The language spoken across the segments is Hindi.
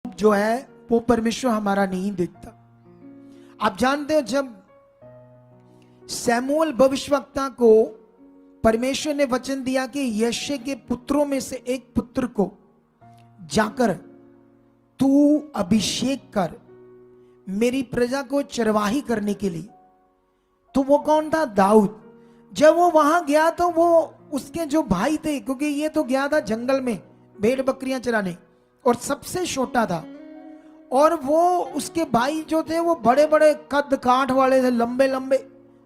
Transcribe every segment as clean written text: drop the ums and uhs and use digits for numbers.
जो है वो परमेश्वर हमारा नहीं देखता। आप जानते हो जब सैमुअल भविष्यवक्ता को परमेश्वर ने वचन दिया कि यशे के पुत्रों में से एक पुत्र को जाकर तू अभिषेक कर मेरी प्रजा को चरवाही करने के लिए, तो वो कौन था? दाऊद। जब वो वहां गया तो वो उसके जो भाई थे, क्योंकि ये तो गया था जंगल में भेड़ बकरियां चराने और सबसे छोटा था, और वो उसके भाई जो थे वो बड़े बड़े कद काठ वाले थे, लंबे लंबे,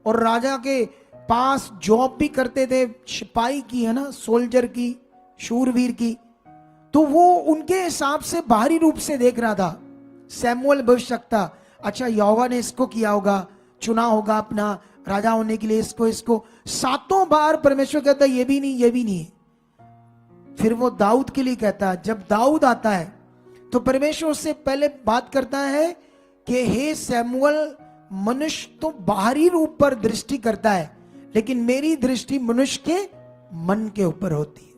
और राजा के पास जॉब भी करते थे, सिपाही की, है ना, सोल्जर की, शूरवीर की। तो वो उनके हिसाब से बाहरी रूप से देख रहा था सैमुअल भविष्यवक्ता। अच्छा, यहोवा ने इसको किया होगा, चुना होगा अपना राजा होने के लिए, इसको 7 बार परमेश्वर कहता है ये भी नहीं, ये भी नहीं। फिर वो दाऊद के लिए कहता है। जब दाऊद आता है तो परमेश्वर उससे पहले बात करता है कि हे सैमुअल, मनुष्य तो बाहरी रूप पर दृष्टि करता है, लेकिन मेरी दृष्टि मनुष्य के मन के ऊपर होती है।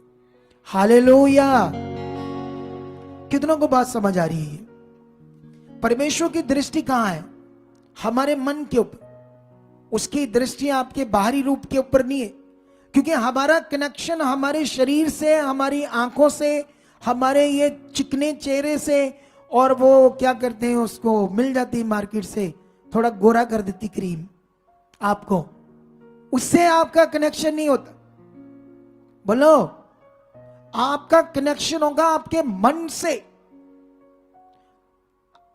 हालेलुया। कितनों को बात समझ आ रही है? परमेश्वर की दृष्टि कहां है? हमारे मन के ऊपर। उसकी दृष्टि आपके बाहरी रूप के ऊपर नहीं है, क्योंकि हमारा कनेक्शन हमारे शरीर से, हमारी आंखों से, हमारे ये चिकने चेहरे से, और वो क्या करते हैं, उसको मिल जाती मार्केट से, थोड़ा गोरा कर देती क्रीम आपको, उससे आपका कनेक्शन नहीं होता। बोलो, आपका कनेक्शन होगा आपके मन से।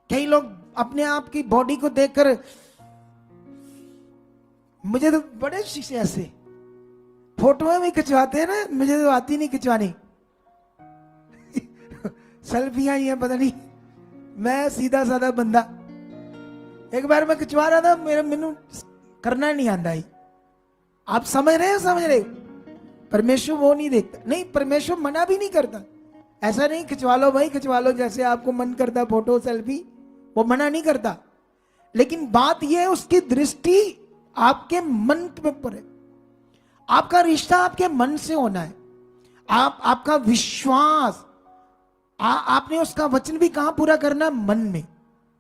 कई लोग अपने आप की बॉडी को देखकर, मुझे तो बड़े शीशे ऐसे फोटो में खिंचवाते हैं ना, मुझे तो आती नहीं खिंचवानी सेल्फियां ही है, पता नहीं, मैं सीधा साधा बंदा। एक बार मैं खिंचवा रहा था, मैनू करना नहीं आता ही। आप समझ रहे हो? समझ रहे हो? परमेश्वर वो नहीं देखता। नहीं, परमेश्वर मना भी नहीं करता। ऐसा नहीं खिंचवा लो भाई, खिंचवा लो जैसे आपको मन करता, फोटो सेल्फी, वो मना नहीं करता। लेकिन बात यह है, उसकी दृष्टि आपके मन के ऊपर है। आपका रिश्ता आपके मन से होना है। आपका विश्वास, आपने उसका वचन भी कहां पूरा करना है? मन में।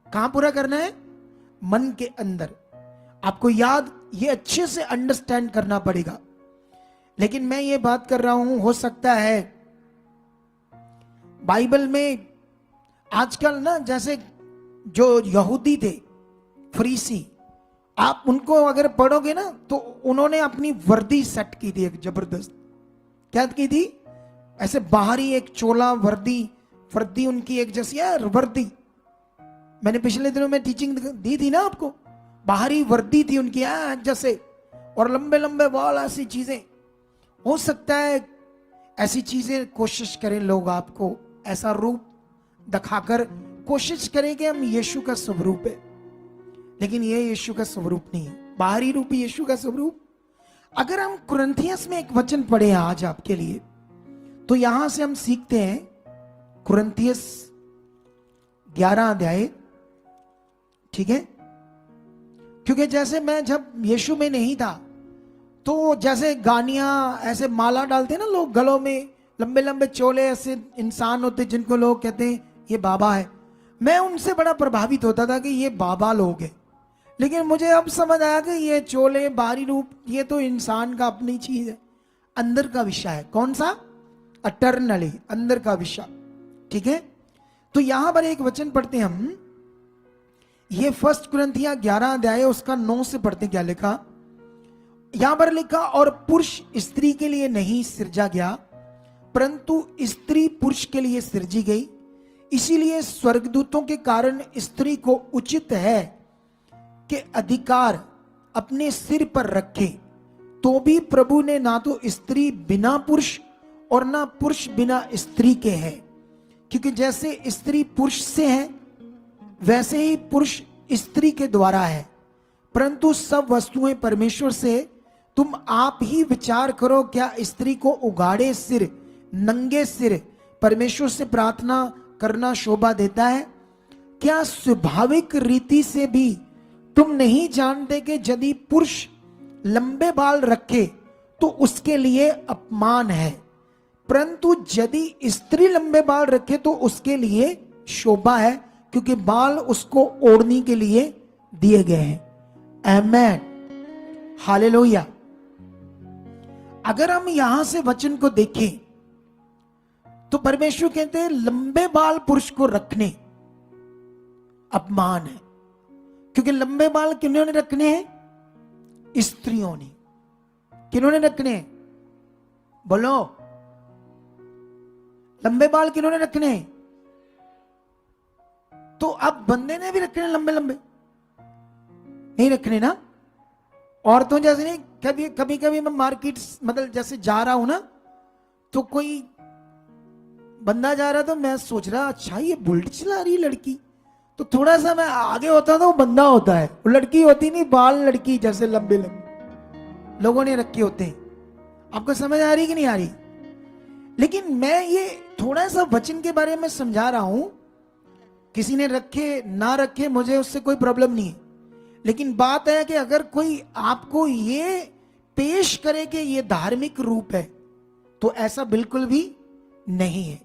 कहां पूरा करना है? मन के अंदर। आपको याद, ये अच्छे से अंडरस्टैंड करना पड़ेगा। लेकिन मैं ये बात कर रहा हूं, हो सकता है बाइबल में आजकल ना, जैसे जो यहूदी थे, फरीसी, आप उनको अगर पढ़ोगे ना तो उन्होंने अपनी वर्दी सेट की थी, एक जबरदस्त। क्या की थी? ऐसे बाहरी एक चोला, वर्दी उनकी एक जैसी है वर्दी। मैंने पिछले दिनों में टीचिंग दी थी ना आपको। बाहरी वर्दी थी उनकी जैसे, और लंबे लंबे बाल, ऐसी चीजें। हो सकता है ऐसी चीजें कोशिश करें लोग, आपको ऐसा रूप दिखाकर कोशिश करें कि हम यीशु का स्वरूप है, लेकिन ये यीशु का स्वरूप नहीं है। बाहरी रूप यीशु का स्वरूप। अगर हम कुरिन्थियस में एक वचन पढ़े आज आपके लिए, तो यहां से हम सीखते हैं, कुरिन्थियस 11 अध्याय, ठीक है? क्योंकि जैसे मैं जब यीशु में नहीं था, तो जैसे गानियां, ऐसे माला डालते हैं ना लोग गलों में, लंबे लंबे चोले, ऐसे इंसान होते जिनको लोग कहते हैं ये बाबा है। मैं उनसे बड़ा प्रभावित होता था कि ये बाबा लोग हैं। लेकिन मुझे अब समझ आया कि ये चोले, बाहरी रूप, ये तो इंसान का अपनी चीज है, अंदर का विषय है। कौन सा? अटर्नली, अंदर का विषय, ठीक है? तो यहां पर एक वचन पढ़ते हैं हम, ये 1 कुरिन्थियां 11 अध्याय उसका 9 से पढ़ते। क्या लिखा? यहां पर लिखा, और पुरुष स्त्री के लिए नहीं सृजा गया, परंतु स्त्री पुरुष के लिए सृजी गई। इसीलिए स्वर्गदूतों के कारण स्त्री को उचित है कि अधिकार अपने सिर पर रखे। तो भी प्रभु ने ना तो स्त्री बिना पुरुष और ना पुरुष बिना स्त्री के है, क्योंकि जैसे स्त्री पुरुष से है, वैसे ही पुरुष स्त्री के द्वारा है। परंतु सब वस्तुएं परमेश्वर से। तुम आप ही विचार करो, क्या स्त्री को उगाड़े सिर, नंगे सिर परमेश्वर से प्रार्थना करना शोभा देता है? क्या स्वाभाविक रीति से भी तुम नहीं जानते कि यदि पुरुष लंबे बाल रखे तो उसके लिए अपमान है, परंतु यदि स्त्री लंबे बाल रखे तो उसके लिए शोभा है, क्योंकि बाल उसको ओढ़ने के लिए दिए गए हैं। आमेन, हालेलुया। अगर हम यहां से वचन को देखें तो परमेश्वर कहते हैं लंबे बाल पुरुष को रखने अपमान है, क्योंकि लंबे बाल किन्होंने रखने हैं? स्त्रियों ने। किन्होंने रखने हैं? बोलो, लंबे बाल किन्होंने रखने हैं? तो अब बंदे ने भी रखने लंबे लंबे? नहीं रखने ना। औरतों जैसे नहीं। कभी कभी कभी मैं मार्केट मतलब जैसे जा रहा हूं ना, तो कोई बंदा जा रहा, तो मैं सोच रहा अच्छा ये बुलेट चला रही है लड़की, तो थोड़ा सा मैं आगे होता तो वो बंदा होता है, वो लड़की होती नहीं। बाल लड़की जैसे लंबे लंबे लोगों ने रखे होते हैं। आपको समझ आ रही कि नहीं आ रही? लेकिन मैं ये थोड़ा सा वचन के बारे में समझा रहा हूं। किसी ने रखे ना रखे मुझे उससे कोई प्रॉब्लम नहीं है, लेकिन बात है कि अगर कोई आपको ये पेश करे कि ये धार्मिक रूप है, तो ऐसा बिल्कुल भी नहीं है,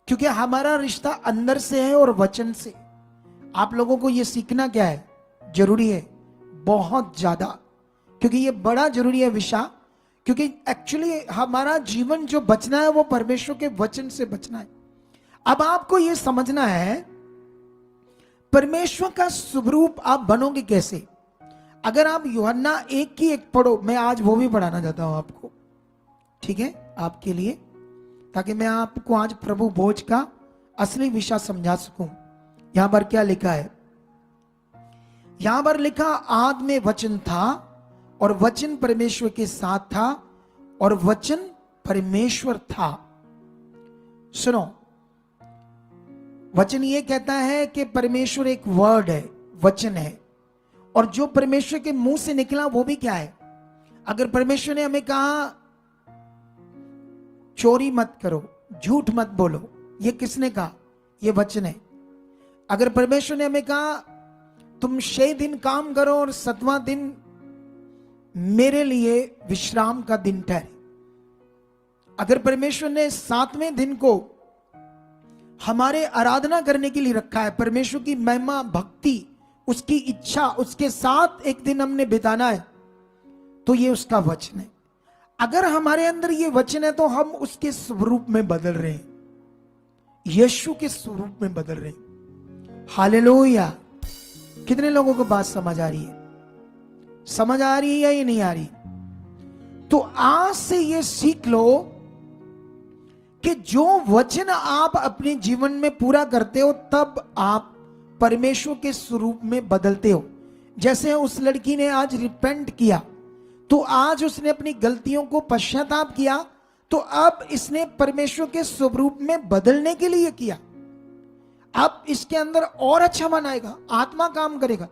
क्योंकि हमारा रिश्ता अंदर से है और वचन से। आप लोगों को ये सीखना क्या है? जरूरी है, बहुत ज्यादा, क्योंकि ये बड़ा जरूरी है विषय। क्योंकि एक्चुअली हमारा जीवन जो बचना है वो परमेश्वर के वचन से बचना है। अब आपको ये समझना है परमेश्वर का स्वरूप आप बनोगे कैसे। अगर आप यूहन्ना 1:1 पढ़ो, मैं आज वो भी पढ़ाना चाहता हूं आपको, ठीक है, आपके लिए, ताकि मैं आपको आज प्रभु भोज का असली विषय समझा सकूं। यहां पर क्या लिखा है? यहां पर लिखा, आदि में वचन था और वचन परमेश्वर के साथ था और वचन परमेश्वर था। सुनो, वचन ये कहता है कि परमेश्वर एक वर्ड है, वचन है, और जो परमेश्वर के मुंह से निकला वो भी क्या है? अगर परमेश्वर ने हमें कहा चोरी मत करो, झूठ मत बोलो, ये किसने कहा? ये वचन है। अगर परमेश्वर ने हमें कहा तुम 6 दिन काम करो और 7वां दिन मेरे लिए विश्राम का दिन ठहरे, अगर परमेश्वर ने 7वें दिन को हमारे आराधना करने के लिए रखा है, परमेश्वर की महिमा भक्ति उसकी इच्छा उसके साथ एक दिन हमने बिताना है, तो ये उसका वचन है। अगर हमारे अंदर ये वचन है तो हम उसके स्वरूप में बदल रहे हैं, यीशु के स्वरूप में बदल रहे हैं। हालेलुया। कितने लोगों को बात समझ आ रही है? समझ आ रही है या ये नहीं आ रही? तो आज से ये सीख लो कि जो वचन आप अपने जीवन में पूरा करते हो तब आप परमेश्वर के स्वरूप में बदलते हो। जैसे उस लड़की ने आज रिपेंट किया, तो आज उसने अपनी गलतियों को पश्चाताप किया, तो अब इसने परमेश्वर के स्वरूप में बदलने के लिए किया। अब इसके अंदर और अच्छा बनाएगा, आत्मा काम करेगा,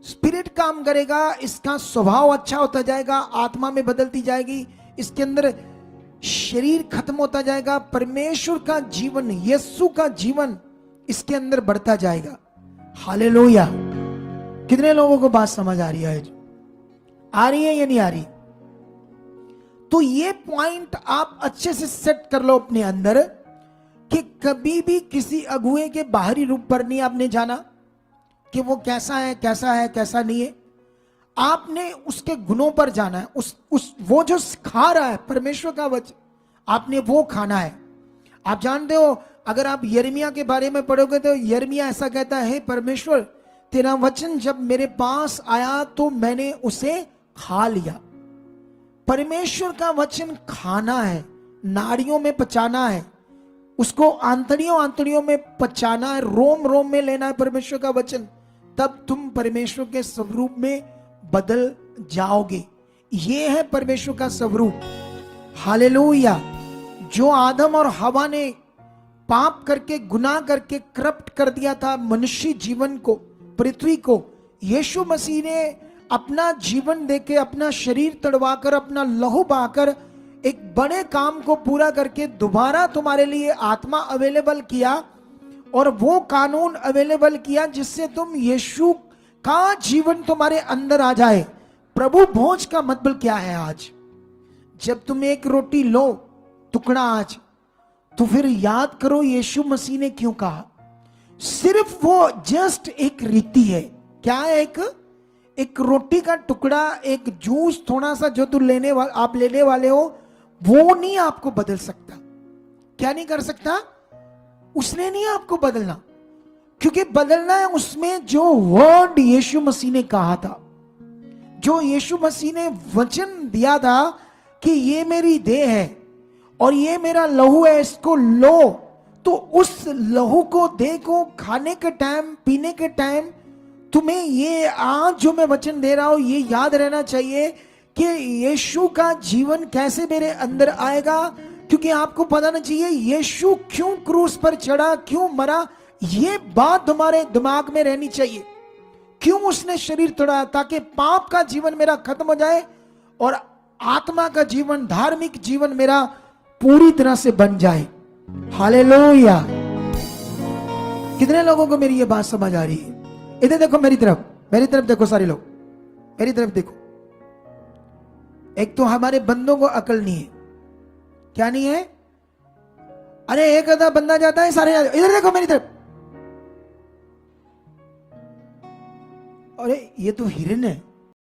स्पिरिट काम करेगा, इसका स्वभाव अच्छा होता जाएगा, आत्मा में बदलती जाएगी, इसके अंदर शरीर खत्म होता जाएगा, परमेश्वर का जीवन, यीशु का जीवन इसके अंदर बढ़ता जाएगा। हालेलुया। कितने लोगों को बात समझ आ रही है? आ रही है या नहीं आ रही? तो ये पॉइंट आप अच्छे से सेट कर लो अपने अंदर कि कभी भी किसी अगुए के बाहरी रूप पर नहीं आपने जाना कि वो कैसा है कैसा है कैसा नहीं है। आपने उसके गुणों पर जाना है, वो जो सिखा रहा है परमेश्वर का वचन, आपने वो खाना है। आप जानते हो, अगर आप यिर्मयाह के बारे में पढ़ोगे तो यिर्मयाह ऐसा कहता है, परमेश्वर तेरा वचन जब मेरे पास आया तो मैंने उसे खा लिया। परमेश्वर का वचन खाना है, नाड़ियों में पचाना है, उसको आंतड़ियों में पचाना है, रोम रोम में लेना है परमेश्वर का वचन, तब तुम परमेश्वर के स्वरूप में बदल जाओगे। ये है परमेश्वर का स्वरूप। हालेलुया। जो आदम और हवा ने पाप करके गुनाह करके करप्ट कर दिया था मनुष्य जीवन को, पृथ्वी को, यीशु मसीह ने अपना जीवन देके, अपना शरीर तड़वाकर, अपना लहू बहाकर एक बड़े काम को पूरा करके दोबारा तुम्हारे लिए आत्मा अवेलेबल किया और वो कानून अवेलेबल किया जिससे तुम यीशु का जीवन तुम्हारे अंदर आ जाए। प्रभु भोज का मतलब क्या है? आज जब तुम एक रोटी लो, टुकड़ा आज, तो फिर याद करो यीशु मसीह ने क्यों कहा। सिर्फ वो जस्ट एक रीति है। क्या है? एक रोटी का टुकड़ा, एक जूस थोड़ा सा जो आप लेने वाले हो, वो नहीं आपको बदल सकता। क्या नहीं कर सकता? उसने नहीं आपको बदलना, क्योंकि बदलना है उसमें जो वर्ड यीशु मसीह ने कहा था, जो यीशु मसीह ने वचन दिया था कि ये मेरी देह है और ये मेरा लहू है, इसको लो। तो उस लहू को, देह को खाने के टाइम, पीने के टाइम तुम्हें ये आज जो मैं वचन दे रहा हूं ये याद रहना चाहिए कि यीशु का जीवन कैसे मेरे अंदर आएगा। क्योंकि आपको पता ना चाहिए यीशु क्यों क्रूस पर चढ़ा, क्यों मरा, ये बात तुम्हारे दिमाग में रहनी चाहिए। क्यों उसने शरीर तोड़ा? ताकि पाप का जीवन मेरा खत्म हो जाए और आत्मा का जीवन, धार्मिक जीवन मेरा पूरी तरह से बन जाए। हालेलुया। कितने लोगों को मेरी ये बात समझ आ रही है? इधर देखो, मेरी तरफ देखो, सारे लोग मेरी तरफ देखो। एक तो हमारे बंदों को अकल नहीं है। क्या नहीं है? अरे एक आधा बंदा जाता है, सारे इधर देखो मेरी तरफ। अरे ये तो हिरन है।